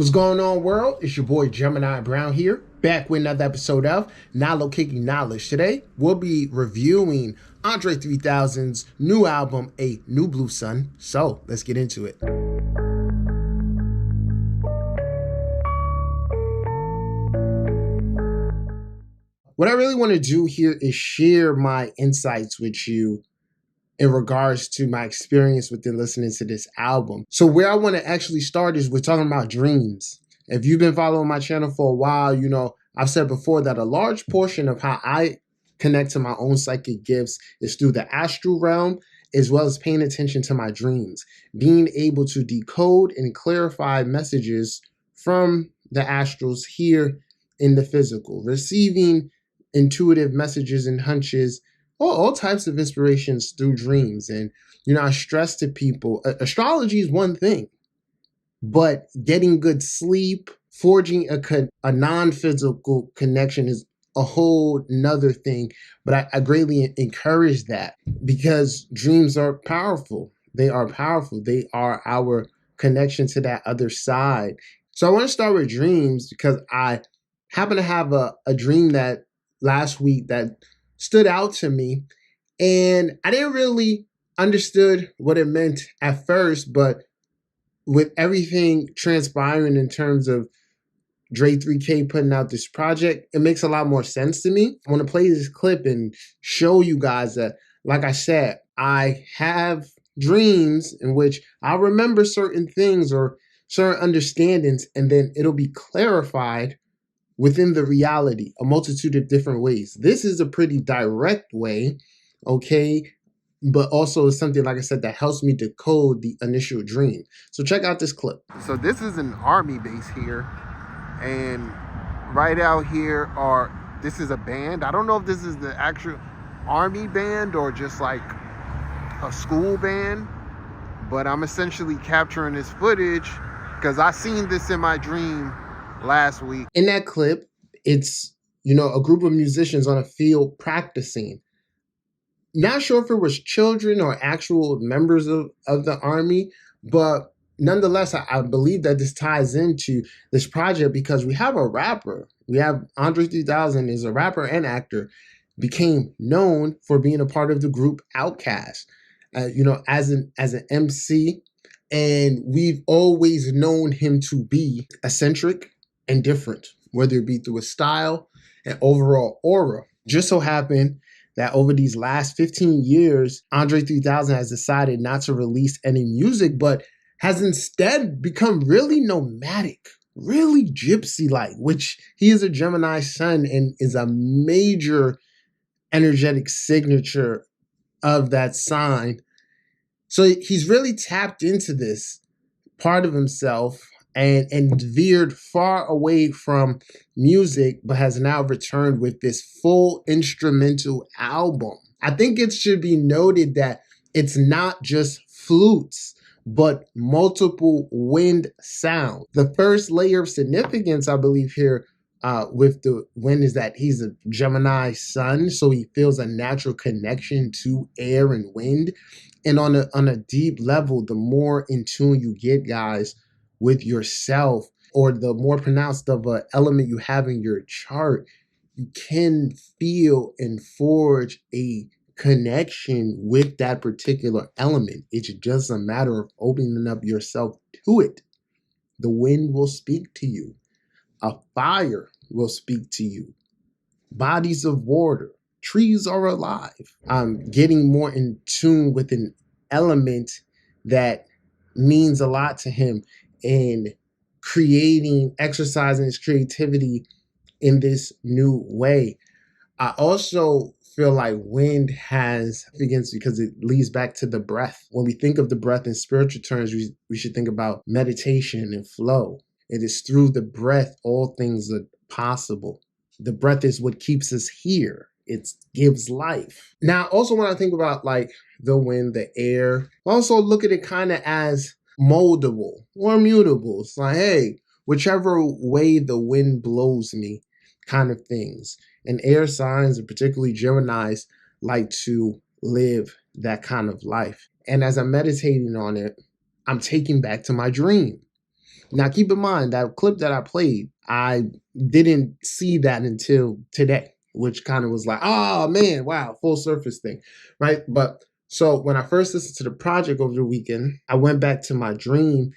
What's going on, world? It's your boy Gemini Brown here, back with another episode of Not Locating Knowledge. Today, we'll be reviewing Andre 3000's new album, A New Blue Sun. So, let's get into it. What I really want to do here is share my insights with you in regards to my experience within listening to this album. So where I want to actually start is we're talking about dreams. If you've been following my channel for a while, you know, I've said before that a large portion of how I connect to my own psychic gifts is through the astral realm, as well as paying attention to my dreams, being able to decode and clarify messages from the astrals here in the physical, receiving intuitive messages and hunches, all types of inspirations through dreams. And, you know, I stress to people, astrology is one thing, but getting good sleep, forging a non-physical connection is a whole nother thing. But I greatly encourage that because dreams are powerful. They are powerful. They are our connection to that other side. So I want to start with dreams because I happen to have a dream that last week that stood out to me, and I didn't really understood what it meant at first, but with everything transpiring in terms of Dre 3K putting out this project, it makes a lot more sense to me. I want to play this clip and show you guys that, like I said, I have dreams in which I'll remember certain things or certain understandings, and then it'll be clarified within the reality, a multitude of different ways. This is a pretty direct way, okay? But also is something, like I said, that helps me decode the initial dream. So check out this clip. So this is an army base here. And right out here this is a band. I don't know if this is the actual army band or just like a school band, but I'm essentially capturing this footage because I seen this in my dream last week. In that clip, it's, you know, a group of musicians on a field practicing. Not sure if it was children or actual members of the army, but nonetheless, I believe that this ties into this project because we have a rapper. We have Andre 3000 is a rapper and actor, became known for being a part of the group Outkast, you know, as an MC. And we've always known him to be eccentric and different, whether it be through a style and overall aura. Just so happened that over these last 15 years, Andre 3000 has decided not to release any music, but has instead become really nomadic, really gypsy-like, which he is a Gemini sun and is a major energetic signature of that sign. So he's really tapped into this part of himself and veered far away from music, but has now returned with this full instrumental album. I think it should be noted that it's not just flutes, but multiple wind sound. The first layer of significance, I believe, here with the wind is that he's a Gemini sun, so he feels a natural connection to air and wind. And on a deep level, the more in tune you get, guys, with yourself, or the more pronounced of an element you have in your chart, you can feel and forge a connection with that particular element. It's just a matter of opening up yourself to it. The wind will speak to you. A fire will speak to you. Bodies of water. Trees are alive. I'm getting more in tune with an element that means a lot to him and exercising his creativity in this new way. I also feel like wind has significance because it leads back to the breath. When we think of the breath in spiritual terms, we should think about meditation and flow. It is through the breath all things are possible. The breath is what keeps us here. It gives life. Now, also when I think about like the wind, the air, I also look at it kind of as moldable or mutable. It's like, hey, whichever way the wind blows me kind of things. And air signs, and particularly Geminis, like to live that kind of life. And as I'm meditating on it, I'm taking back to my dream. Now, keep in mind that clip that I played, I didn't see that until today, which kind of was like, oh man, wow, full surface thing, right? But so when I first listened to the project over the weekend, I went back to my dream,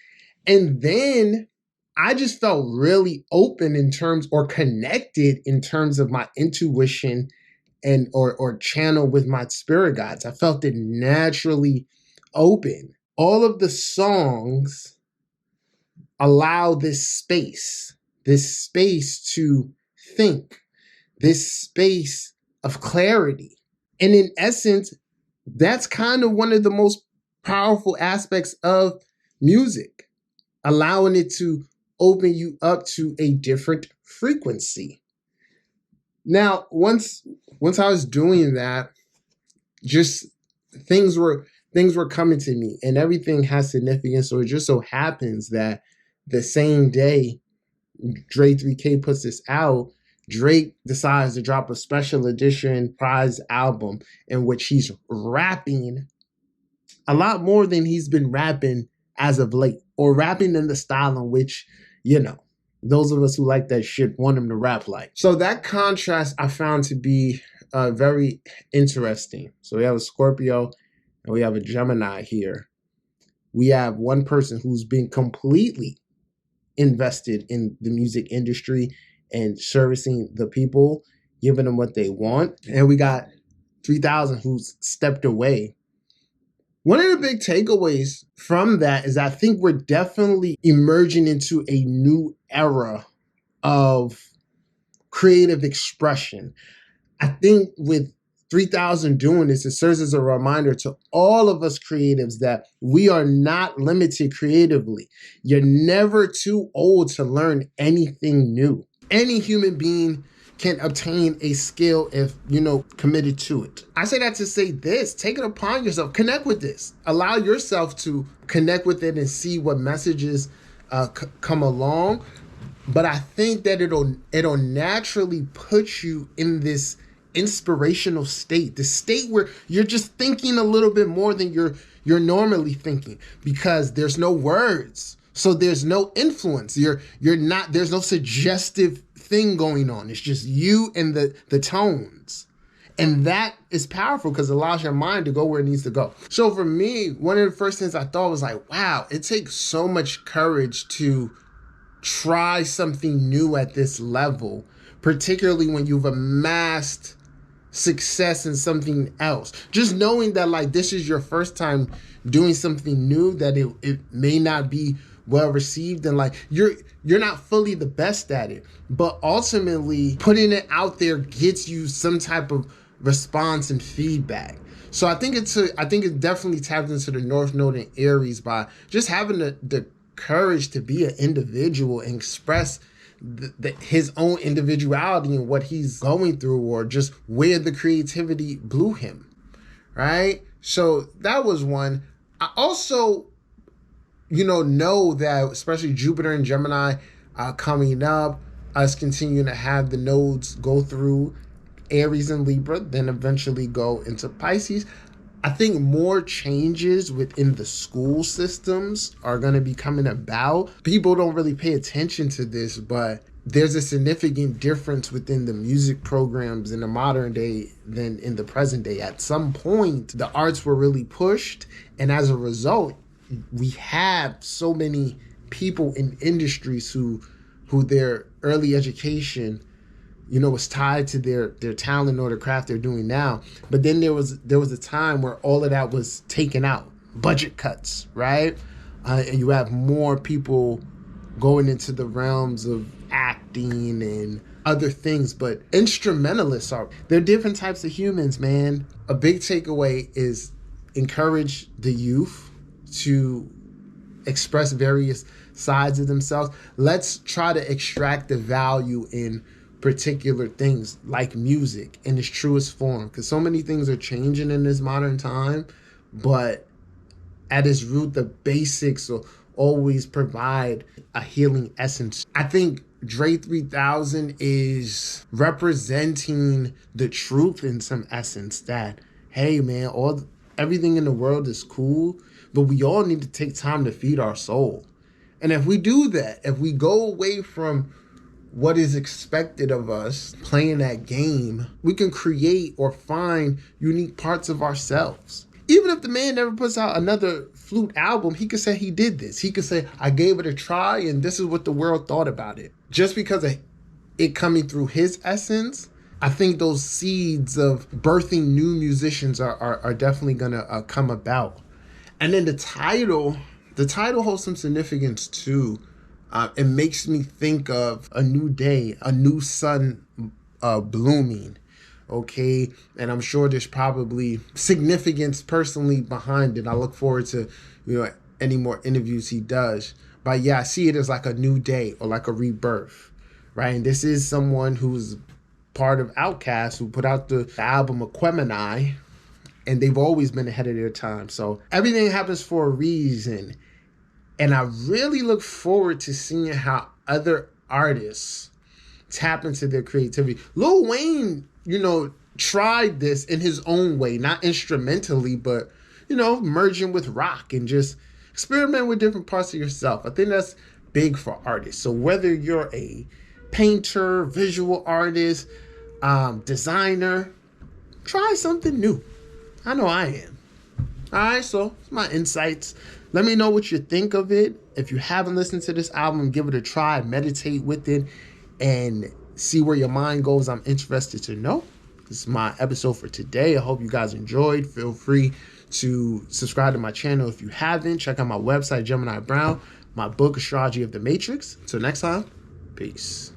and then I just felt really open in terms, or connected in terms of my intuition and or channel with my spirit guides. I felt it naturally open. All of the songs allow this space to think, this space of clarity. And in essence, that's kind of one of the most powerful aspects of music, allowing it to open you up to a different frequency. Now, once I was doing that, just things were coming to me, and everything has significance. So it just so happens that the same day Dre 3K puts this out, Drake decides to drop a special edition prize album in which he's rapping a lot more than he's been rapping as of late, or rapping in the style in which, those of us who like that shit want him to rap like. So that contrast I found to be very interesting. So we have a Scorpio and we have a Gemini here. We have one person who's been completely invested in the music industry and servicing the people, giving them what they want. And we got 3000 who's stepped away. One of the big takeaways from that is I think we're definitely emerging into a new era of creative expression. I think with 3000 doing this, it serves as a reminder to all of us creatives that we are not limited creatively. You're never too old to learn anything new. Any human being can obtain a skill if, committed to it. I say that to say this: take it upon yourself, connect with this, allow yourself to connect with it and see what messages come along. But I think that it'll naturally put you in this inspirational state, the state where you're just thinking a little bit more than you're normally thinking, because there's no words, so there's no influence. There's no suggestive thing going on. It's just you and the tones. And that is powerful because it allows your mind to go where it needs to go. So for me, one of the first things I thought was like, wow, it takes so much courage to try something new at this level, particularly when you've amassed success in something else. Just knowing that like this is your first time doing something new, that it may not be well received, and like you're not fully the best at it, but ultimately putting it out there gets you some type of response and feedback. So I think it definitely taps into the North Node in Aries by just having the courage to be an individual and express his own individuality and what he's going through, or just where the creativity blew him, right? So that was one. I also, know that especially Jupiter and Gemini coming up, us continuing to have the nodes go through Aries and Libra, then eventually go into Pisces. I think more changes within the school systems are going to be coming about. People don't really pay attention to this, but there's a significant difference within the music programs in the modern day than in the present day. At some point, the arts were really pushed, and as a result, we have so many people in industries who their early education was tied to their talent or the craft they're doing now. But then there was a time where all of that was taken out, budget cuts, right? And you have more people going into the realms of acting and other things. But instrumentalists they're different types of humans, man. A big takeaway is encourage the youth to express various sides of themselves. Let's try to extract the value in particular things like music in its truest form, because so many things are changing in this modern time, but at its root, the basics will always provide a healing essence. I think Dre 3000 is representing the truth in some essence, that, hey man, everything in the world is cool, but we all need to take time to feed our soul. And if we do that, if we go away from what is expected of us playing that game, we can create or find unique parts of ourselves. Even if the man never puts out another flute album, he could say he did this. He could say, I gave it a try and this is what the world thought about it. Just because of it coming through his essence, I think those seeds of birthing new musicians are definitely gonna come about. And then the title holds some significance too. It makes me think of a new day, a new sun blooming. Okay, and I'm sure there's probably significance personally behind it. I look forward to, any more interviews he does. But yeah, I see it as like a new day or like a rebirth, right? And this is someone who's part of Outkast, who put out the album of Gemini, and they've always been ahead of their time. So everything happens for a reason. And I really look forward to seeing how other artists tap into their creativity. Lil Wayne, tried this in his own way, not instrumentally, but, merging with rock and just experiment with different parts of yourself. I think that's big for artists. So whether you're a painter, visual artist, designer, try something new. I know I am. All right, so my insights. Let me know what you think of it. If you haven't listened to this album, give it a try, meditate with it, and see where your mind goes. I'm interested to know. This is my episode for today. I hope you guys enjoyed. Feel free to subscribe to my channel if you haven't. Check out my website, Gemini Brown, my book, Astrology of the Matrix. Until next time, peace.